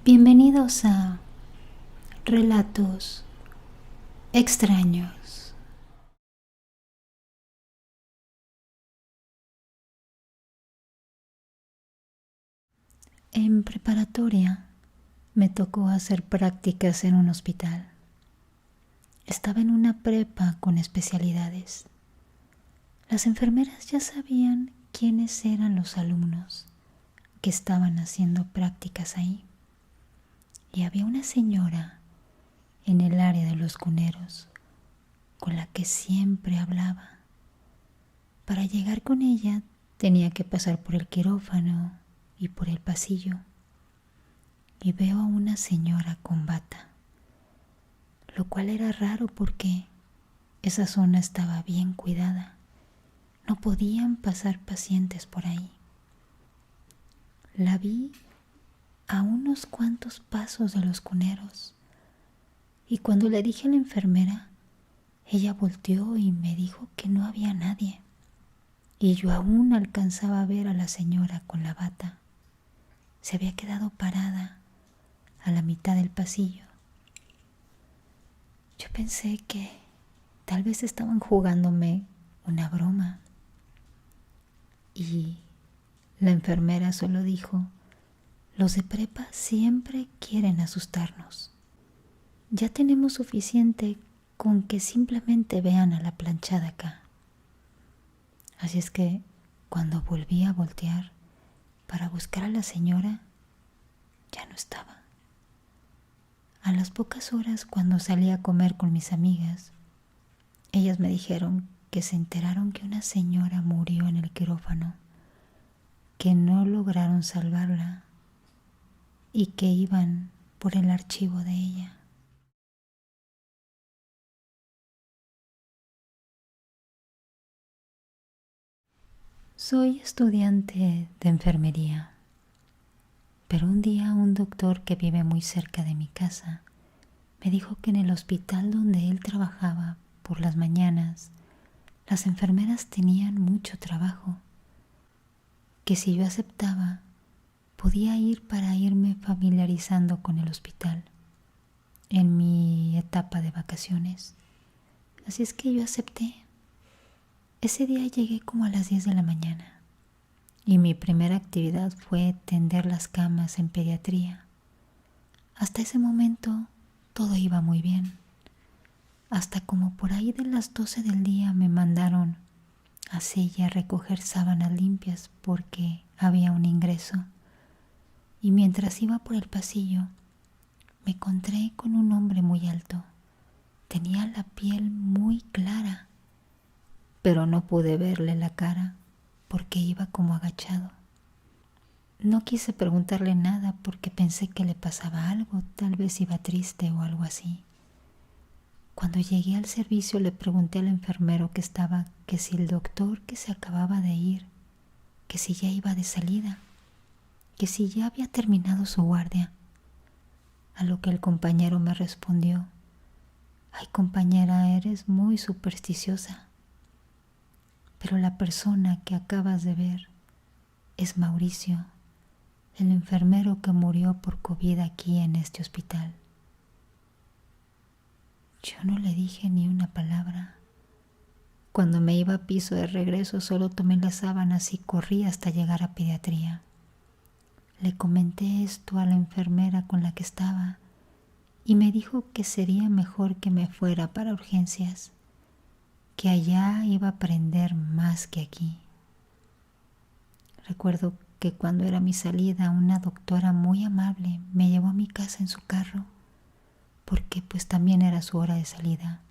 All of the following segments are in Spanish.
Bienvenidos a Relatos Extraños. En preparatoria me tocó hacer prácticas en un hospital. Estaba en una prepa con especialidades. Las enfermeras ya sabían quiénes eran los alumnos que estaban haciendo prácticas ahí. Y había una señora en el área de los cuneros con la que siempre hablaba. Para llegar con ella tenía que pasar por el quirófano y por el pasillo. Y veo a una señora con bata, lo cual era raro porque esa zona estaba bien cuidada. No podían pasar pacientes por ahí. La vi a unos cuantos pasos de los cuneros y cuando le dije a la enfermera, ella volteó y me dijo que no había nadie. Y yo aún alcanzaba a ver a la señora con la bata. Se había quedado parada a la mitad del pasillo. Yo pensé que tal vez estaban jugándome una broma. Y la enfermera solo dijo: los de prepa siempre quieren asustarnos. Ya tenemos suficiente con que simplemente vean a la planchada acá. Así es que cuando volví a voltear para buscar a la señora, ya no estaba. A las pocas horas, cuando salí a comer con mis amigas, ellas me dijeron que se enteraron que una señora murió en el quirófano, que no lograron salvarla y que iban por el archivo de ella. Soy estudiante de enfermería, pero un día un doctor que vive muy cerca de mi casa me dijo que en el hospital donde él trabajaba por las mañanas, las enfermeras tenían mucho trabajo, que si yo aceptaba, podía ir para irme familiarizando con el hospital en mi etapa de vacaciones. Así es que yo acepté. Ese día llegué como a las 10 de la mañana y mi primera actividad fue tender las camas en pediatría. Hasta ese momento todo iba muy bien. Hasta como por ahí de las 12 del día me mandaron a silla a recoger sábanas limpias porque había un ingreso. Y mientras iba por el pasillo, me encontré con un hombre muy alto. Tenía la piel muy clara, pero no pude verle la cara porque iba como agachado. No quise preguntarle nada porque pensé que le pasaba algo, tal vez iba triste o algo así. Cuando llegué al servicio le pregunté al enfermero que estaba que si el doctor que se acababa de ir, que si ya iba de salida, que si ya había terminado su guardia. A lo que el compañero me respondió: ay, compañera, eres muy supersticiosa, pero la persona que acabas de ver es Mauricio, el enfermero que murió por COVID aquí en este hospital. Yo no le dije ni una palabra. Cuando me iba a piso de regreso, solo tomé las sábanas y corrí hasta llegar a pediatría. Le comenté esto a la enfermera con la que estaba y me dijo que sería mejor que me fuera para urgencias, que allá iba a aprender más que aquí. Recuerdo que cuando era mi salida, una doctora muy amable me llevó a mi casa en su carro, porque pues también era su hora de salida.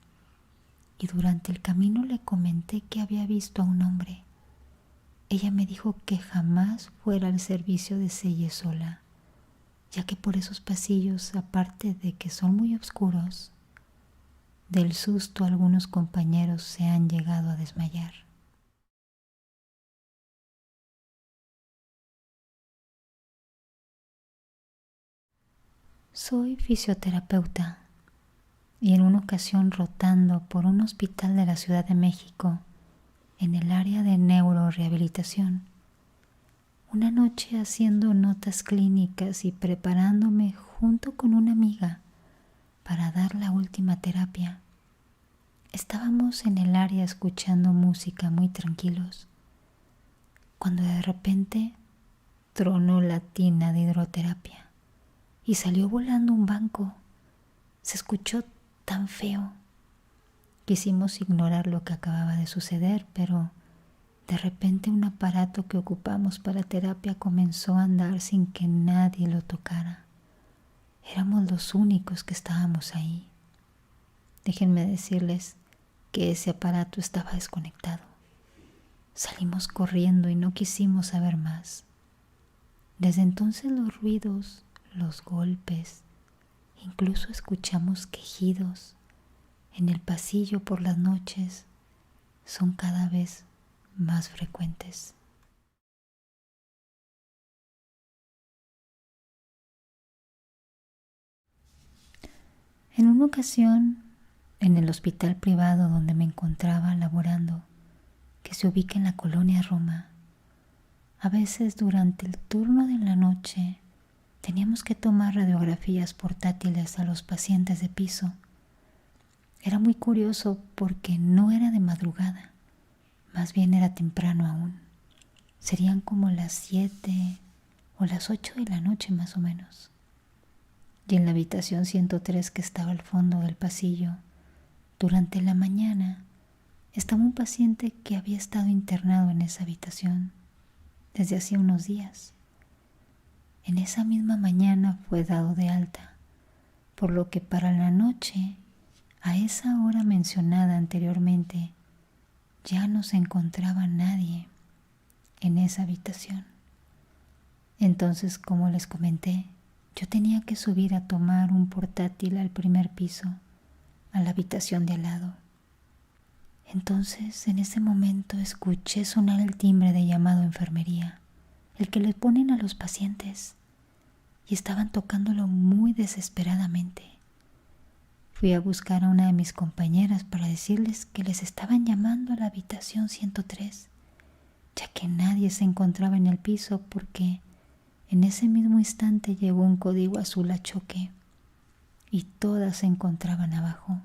Y durante el camino le comenté que había visto a un hombre. Ella me dijo que jamás fuera al servicio de selle sola, ya que por esos pasillos, aparte de que son muy oscuros, del susto algunos compañeros se han llegado a desmayar. Soy fisioterapeuta y en una ocasión, rotando por un hospital de la Ciudad de México en el área de neurorehabilitación, Una noche, haciendo notas clínicas y preparándome junto con una amiga para dar la última terapia, estábamos en el área escuchando música muy tranquilos, cuando de repente tronó la tina de hidroterapia y salió volando un banco. Se escuchó tan feo. Quisimos ignorar lo que acababa de suceder, pero de repente un aparato que ocupamos para terapia comenzó a andar sin que nadie lo tocara. Éramos los únicos que estábamos ahí. Déjenme decirles que ese aparato estaba desconectado. Salimos corriendo y no quisimos saber más. Desde entonces los ruidos, los golpes, incluso escuchamos quejidos en el pasillo por las noches, son cada vez más frecuentes. En una ocasión, en el hospital privado donde me encontraba laborando, que se ubica en la colonia Roma, a veces durante el turno de la noche teníamos que tomar radiografías portátiles a los pacientes de piso. Era muy curioso porque no era de madrugada, más bien era temprano aún. Serían como las 7 o las 8 de la noche más o menos. Y en la habitación 103 que estaba al fondo del pasillo, durante la mañana, estaba un paciente que había estado internado en esa habitación desde hacía unos días. En esa misma mañana fue dado de alta, por lo que para la noche, a esa hora mencionada anteriormente, ya no se encontraba nadie en esa habitación. Entonces, como les comenté, yo tenía que subir a tomar un portátil al primer piso, a la habitación de al lado. Entonces, en ese momento escuché sonar el timbre de llamado a enfermería, el que le ponen a los pacientes, y estaban tocándolo muy desesperadamente. Fui a buscar a una de mis compañeras para decirles que les estaban llamando a la habitación 103, ya que nadie se encontraba en el piso porque en ese mismo instante llegó un código azul a choque y todas se encontraban abajo.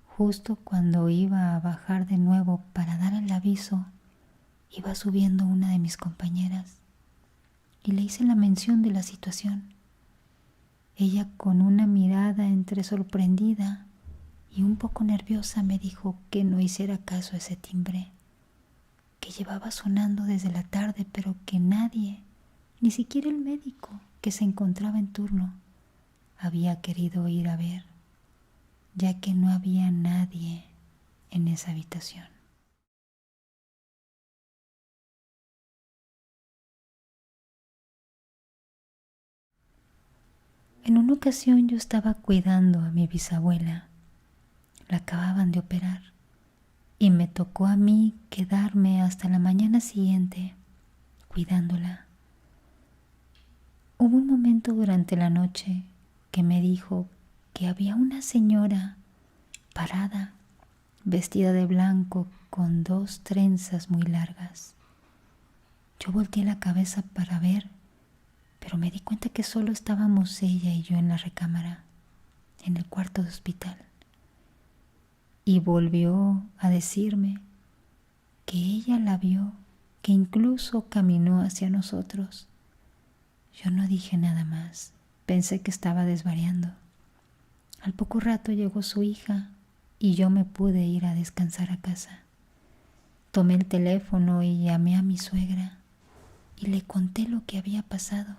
Justo cuando iba a bajar de nuevo para dar el aviso, iba subiendo una de mis compañeras y le hice la mención de la situación. Ella, con una mirada entre sorprendida y un poco nerviosa, me dijo que no hiciera caso a ese timbre, que llevaba sonando desde la tarde, pero que nadie, ni siquiera el médico que se encontraba en turno, había querido ir a ver, ya que no había nadie en esa habitación. En una ocasión yo estaba cuidando a mi bisabuela. La acababan de operar y me tocó a mí quedarme hasta la mañana siguiente cuidándola. Hubo un momento durante la noche que me dijo que había una señora parada, vestida de blanco con 2 trenzas muy largas. Yo volteé la cabeza para ver, pero me di cuenta que solo estábamos ella y yo en la recámara, en el cuarto de hospital. Y volvió a decirme que ella la vio, que incluso caminó hacia nosotros. Yo no dije nada más, pensé que estaba desvariando. Al poco rato llegó su hija y yo me pude ir a descansar a casa. Tomé el teléfono y llamé a mi suegra y le conté lo que había pasado.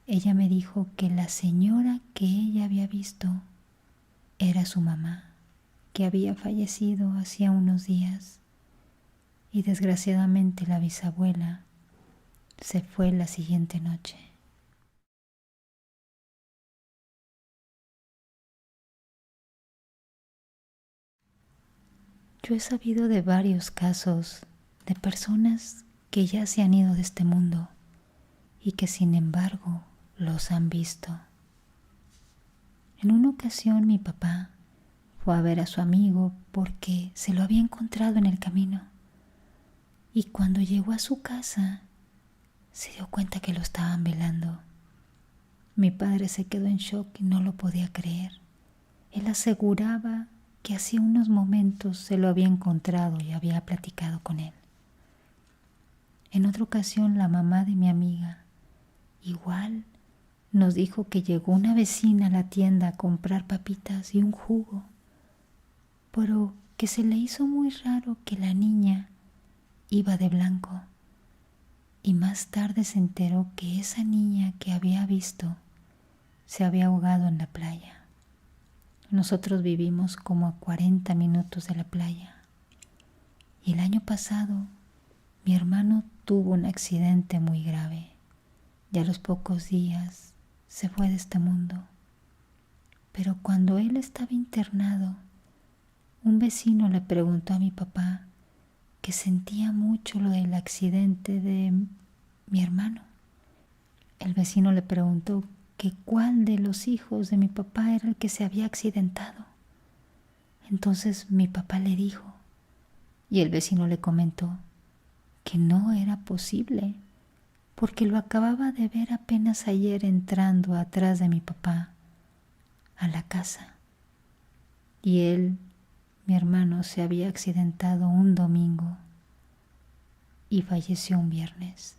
Ella me dijo que la señora que ella había visto era su mamá, que había fallecido hacía unos días, y desgraciadamente la bisabuela se fue la siguiente noche. Yo he sabido de varios casos de personas que ya se han ido de este mundo y que sin embargo los han visto. En una ocasión mi papá fue a ver a su amigo porque se lo había encontrado en el camino, y cuando llegó a su casa se dio cuenta que lo estaban velando. Mi padre se quedó en shock y no lo podía creer. Él aseguraba que hacía unos momentos se lo había encontrado y había platicado con él. En otra ocasión, la mamá de mi amiga igual nos dijo que llegó una vecina a la tienda a comprar papitas y un jugo, pero que se le hizo muy raro que la niña iba de blanco. Y más tarde se enteró que esa niña que había visto se había ahogado en la playa. Nosotros vivimos como a 40 minutos de la playa. Y el año pasado mi hermano tuvo un accidente muy grave. Ya a los pocos días se fue de este mundo. Pero cuando él estaba internado, un vecino le preguntó a mi papá que sentía mucho lo del accidente de mi hermano. El vecino le preguntó que cuál de los hijos de mi papá era el que se había accidentado. Entonces mi papá le dijo, y el vecino le comentó que no era posible, porque lo acababa de ver apenas ayer entrando atrás de mi papá a la casa. Y él, mi hermano, se había accidentado un domingo y falleció un viernes.